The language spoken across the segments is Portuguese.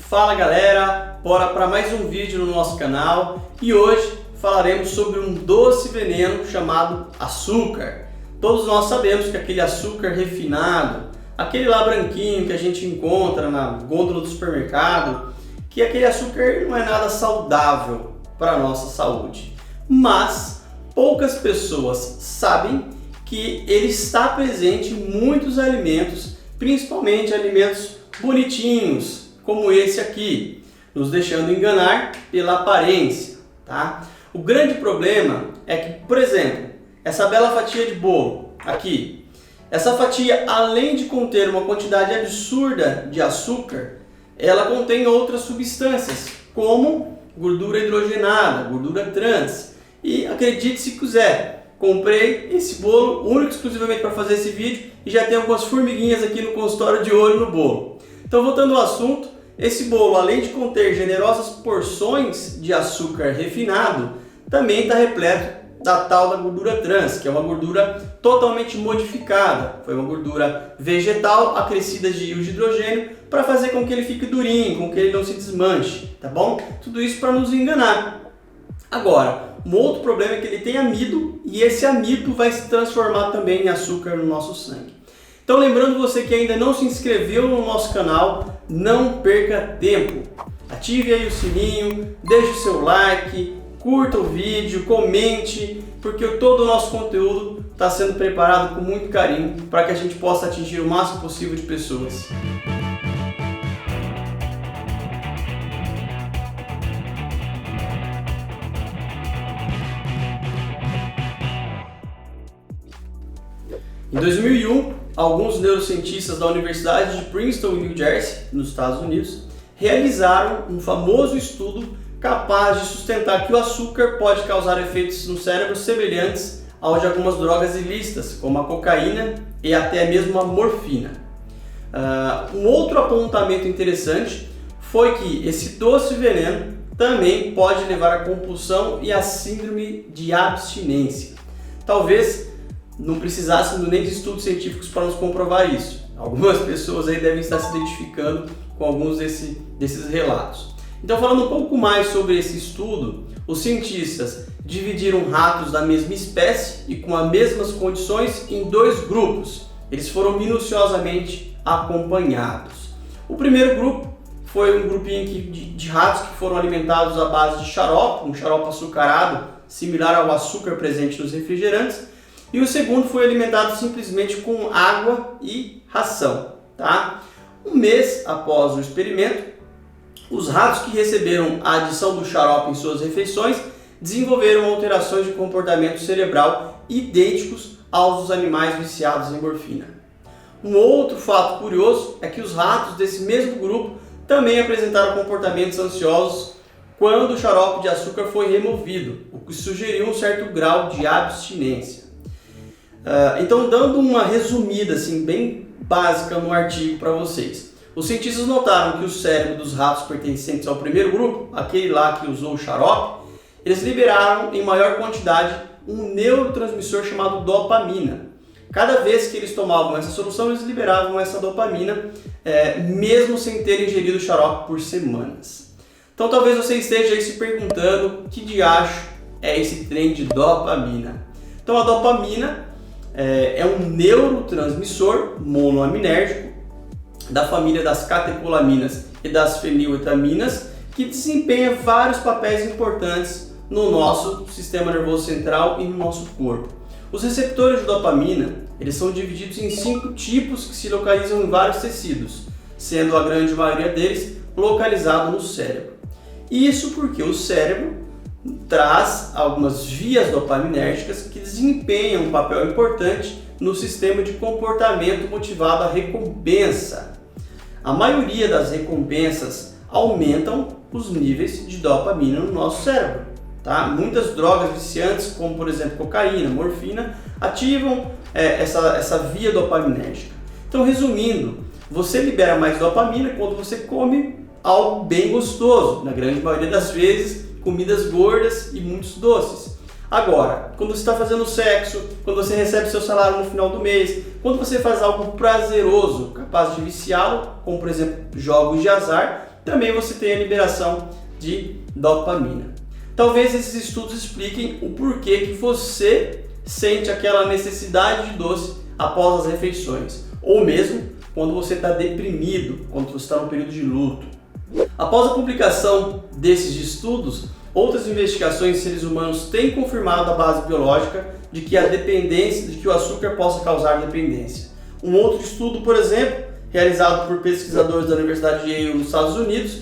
Fala galera, bora para mais um vídeo no nosso canal e hoje falaremos sobre um doce veneno chamado açúcar. Todos nós sabemos que aquele açúcar refinado, aquele lá branquinho que a gente encontra na gôndola do supermercado, que aquele açúcar não é nada saudável para a nossa saúde. Mas poucas pessoas sabem que ele está presente em muitos alimentos, principalmente alimentos bonitinhos, como esse aqui, nos deixando enganar pela aparência, tá? O grande problema é que, por exemplo, essa bela fatia de bolo aqui, essa fatia, além de conter uma quantidade absurda de açúcar, ela contém outras substâncias, como gordura hidrogenada, gordura trans. E acredite se quiser, comprei esse bolo único exclusivamente para fazer esse vídeo e já tem algumas formiguinhas aqui no consultório de olho no bolo. Então, voltando ao assunto, esse bolo, além de conter generosas porções de açúcar refinado, também está repleto da tal da gordura trans, que é uma gordura totalmente modificada. Foi uma gordura vegetal acrescida de íons de hidrogênio para fazer com que ele fique durinho, com que ele não se desmanche, tá bom? Tudo isso para nos enganar. Agora, um outro problema é que ele tem amido e esse amido vai se transformar também em açúcar no nosso sangue. Então, lembrando você que ainda não se inscreveu no nosso canal, não perca tempo. Ative aí o sininho, deixe o seu like, curta o vídeo, comente, porque todo o nosso conteúdo está sendo preparado com muito carinho para que a gente possa atingir o máximo possível de pessoas. Em 2001, alguns neurocientistas da Universidade de Princeton, em New Jersey, nos Estados Unidos, realizaram um famoso estudo capaz de sustentar que o açúcar pode causar efeitos no cérebro semelhantes aos de algumas drogas ilícitas, como a cocaína e até mesmo a morfina. Um outro apontamento interessante foi que esse doce veneno também pode levar à compulsão e à síndrome de abstinência. Talvez não precisássemos nem de estudos científicos para nos comprovar isso. Algumas pessoas aí devem estar se identificando com alguns desses relatos. Então, falando um pouco mais sobre esse estudo, os cientistas dividiram ratos da mesma espécie e com as mesmas condições em dois grupos. Eles foram minuciosamente acompanhados. O primeiro grupo foi um grupinho de ratos que foram alimentados à base de xarope, um xarope açucarado, similar ao açúcar presente nos refrigerantes. E o segundo foi alimentado simplesmente com água e ração, tá? Um mês após o experimento, os ratos que receberam a adição do xarope em suas refeições desenvolveram alterações de comportamento cerebral idênticos aos dos animais viciados em morfina. Um outro fato curioso é que os ratos desse mesmo grupo também apresentaram comportamentos ansiosos quando o xarope de açúcar foi removido, o que sugeriu um certo grau de abstinência. Então, dando uma resumida assim, bem básica no artigo para vocês, os cientistas notaram que o cérebro dos ratos pertencentes ao primeiro grupo, aquele lá que usou o xarope, eles liberaram em maior quantidade um neurotransmissor chamado dopamina. Cada vez que eles tomavam essa solução, eles liberavam essa dopamina, mesmo sem terem ingerido o xarope por semanas. Então, talvez você esteja aí se perguntando que diacho é esse trem de dopamina. Então, a dopamina é um neurotransmissor monoaminérgico da família das catecolaminas e das feniletaminas que desempenha vários papéis importantes no nosso sistema nervoso central e no nosso corpo. Os receptores de dopamina, eles são divididos em 5 tipos que se localizam em vários tecidos, sendo a grande maioria deles localizado no cérebro. Isso porque o cérebro traz algumas vias dopaminérgicas que desempenham um papel importante no sistema de comportamento motivado à recompensa. A maioria das recompensas aumentam os níveis de dopamina no nosso cérebro, tá? Muitas drogas viciantes, como por exemplo cocaína, morfina, ativam essa via dopaminérgica. Então, resumindo, você libera mais dopamina quando você come algo bem gostoso, na grande maioria das vezes comidas gordas e muitos doces. Agora, quando você está fazendo sexo, quando você recebe seu salário no final do mês, quando você faz algo prazeroso, capaz de viciá-lo, como por exemplo jogos de azar, também você tem a liberação de dopamina. Talvez esses estudos expliquem o porquê que você sente aquela necessidade de doce após as refeições, ou mesmo quando você está deprimido, quando você está no período de luto. Após a publicação desses estudos, outras investigações em seres humanos têm confirmado a base biológica de que o açúcar possa causar dependência. Um outro estudo, por exemplo, realizado por pesquisadores da Universidade de Yale nos Estados Unidos,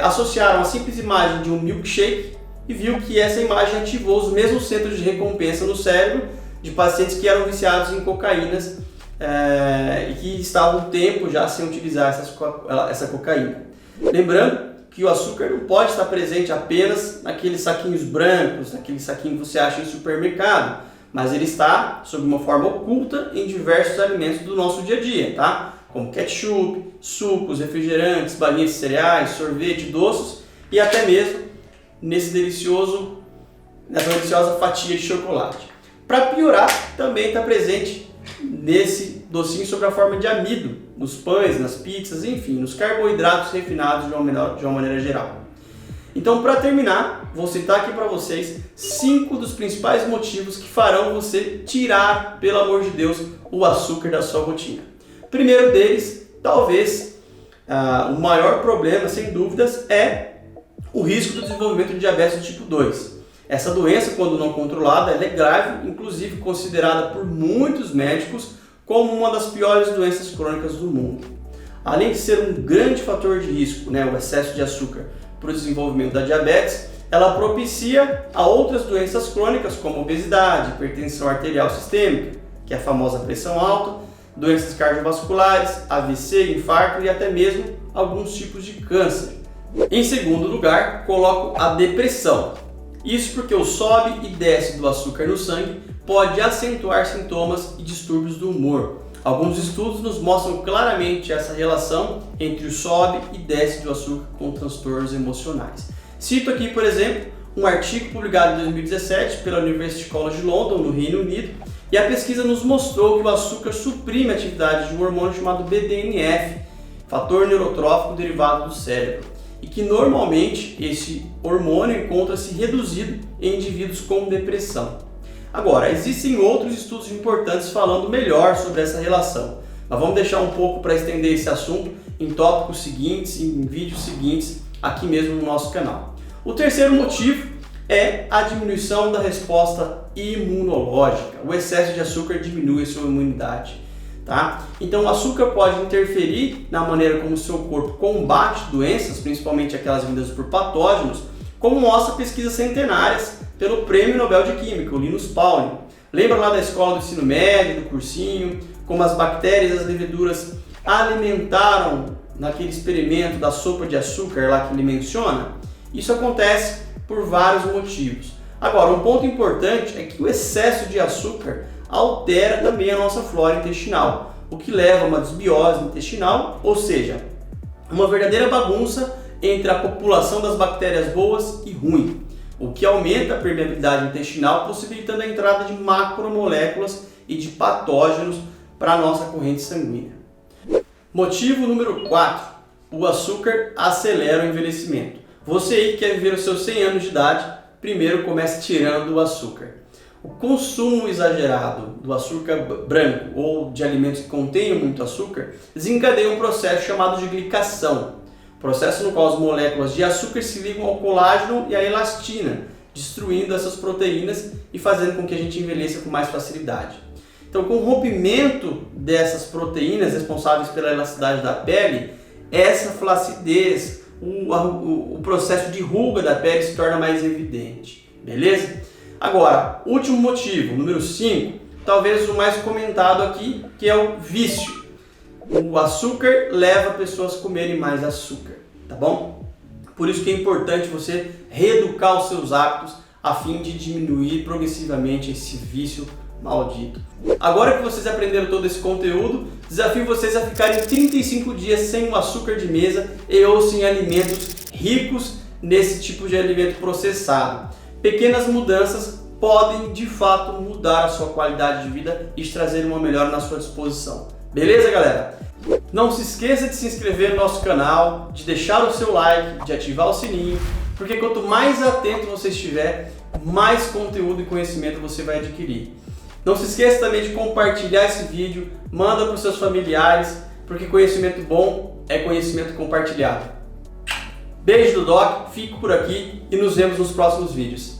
associaram a simples imagem de um milkshake e viu que essa imagem ativou os mesmos centros de recompensa no cérebro de pacientes que eram viciados em cocaínas e que estavam um tempo já sem utilizar essa cocaína. Lembrando que o açúcar não pode estar presente apenas naqueles saquinhos brancos, naquele saquinho que você acha em supermercado, mas ele está sob uma forma oculta em diversos alimentos do nosso dia a dia, tá? Como ketchup, sucos, refrigerantes, balinhas de cereais, sorvete, doces e até mesmo nessa deliciosa fatia de chocolate. Para piorar, também está presente nesse docinho sob a forma de amido, nos pães, nas pizzas, enfim, nos carboidratos refinados de uma maneira geral. Então, para terminar, vou citar aqui para vocês 5 dos principais motivos que farão você tirar, pelo amor de Deus, o açúcar da sua rotina. O primeiro deles, talvez o maior problema, sem dúvidas, é o risco do desenvolvimento de diabetes do tipo 2. Essa doença, quando não controlada, ela é grave, inclusive considerada por muitos médicos como uma das piores doenças crônicas do mundo. Além de ser um grande fator de risco, o excesso de açúcar para o desenvolvimento da diabetes, ela propicia a outras doenças crônicas como obesidade, hipertensão arterial sistêmica, que é a famosa pressão alta, doenças cardiovasculares, AVC, infarto e até mesmo alguns tipos de câncer. Em segundo lugar, coloco a depressão. Isso porque o sobe e desce do açúcar no sangue pode acentuar sintomas e distúrbios do humor. Alguns estudos nos mostram claramente essa relação entre o sobe e desce do açúcar com transtornos emocionais. Cito aqui, por exemplo, um artigo publicado em 2017 pela University College London, no Reino Unido, e a pesquisa nos mostrou que o açúcar suprime a atividade de um hormônio chamado BDNF, fator neurotrófico derivado do cérebro, e que normalmente esse hormônio encontra-se reduzido em indivíduos com depressão. Agora, existem outros estudos importantes falando melhor sobre essa relação, mas vamos deixar um pouco para estender esse assunto em tópicos seguintes, em vídeos seguintes, aqui mesmo no nosso canal. O terceiro motivo é a diminuição da resposta imunológica. O excesso de açúcar diminui a sua imunidade. Tá? Então o açúcar pode interferir na maneira como o seu corpo combate doenças, principalmente aquelas vindas por patógenos, como mostra pesquisas centenárias pelo Prêmio Nobel de Química, o Linus Pauling. Lembra lá da escola do ensino médio, do cursinho, como as bactérias e as leveduras alimentaram naquele experimento da sopa de açúcar lá que ele menciona? Isso acontece por vários motivos. Agora, um ponto importante é que o excesso de açúcar altera também a nossa flora intestinal, o que leva a uma desbiose intestinal, ou seja, uma verdadeira bagunça entre a população das bactérias boas e ruins, o que aumenta a permeabilidade intestinal, possibilitando a entrada de macromoléculas e de patógenos para a nossa corrente sanguínea. Motivo número 4. O açúcar acelera o envelhecimento. Você aí que quer viver os seus 100 anos de idade, primeiro comece tirando o açúcar. O consumo exagerado do açúcar branco ou de alimentos que contenham muito açúcar desencadeia um processo chamado de glicação, processo no qual as moléculas de açúcar se ligam ao colágeno e à elastina, destruindo essas proteínas e fazendo com que a gente envelheça com mais facilidade. Então, com o rompimento dessas proteínas responsáveis pela elasticidade da pele, essa flacidez, o processo de ruga da pele se torna mais evidente, beleza? Agora, último motivo, número 5, talvez o mais comentado aqui, que é o vício. O açúcar leva pessoas a comerem mais açúcar, tá bom? Por isso que é importante você reeducar os seus hábitos a fim de diminuir progressivamente esse vício maldito. Agora que vocês aprenderam todo esse conteúdo, desafio vocês a ficarem 35 dias sem o açúcar de mesa e ou sem alimentos ricos nesse tipo de alimento processado. Pequenas mudanças podem de fato mudar a sua qualidade de vida e te trazer uma melhora na sua disposição. Beleza, galera? Não se esqueça de se inscrever no nosso canal, de deixar o seu like, de ativar o sininho, porque quanto mais atento você estiver, mais conteúdo e conhecimento você vai adquirir. Não se esqueça também de compartilhar esse vídeo, manda para os seus familiares, porque conhecimento bom é conhecimento compartilhado. Beijo do Doc, fico por aqui e nos vemos nos próximos vídeos.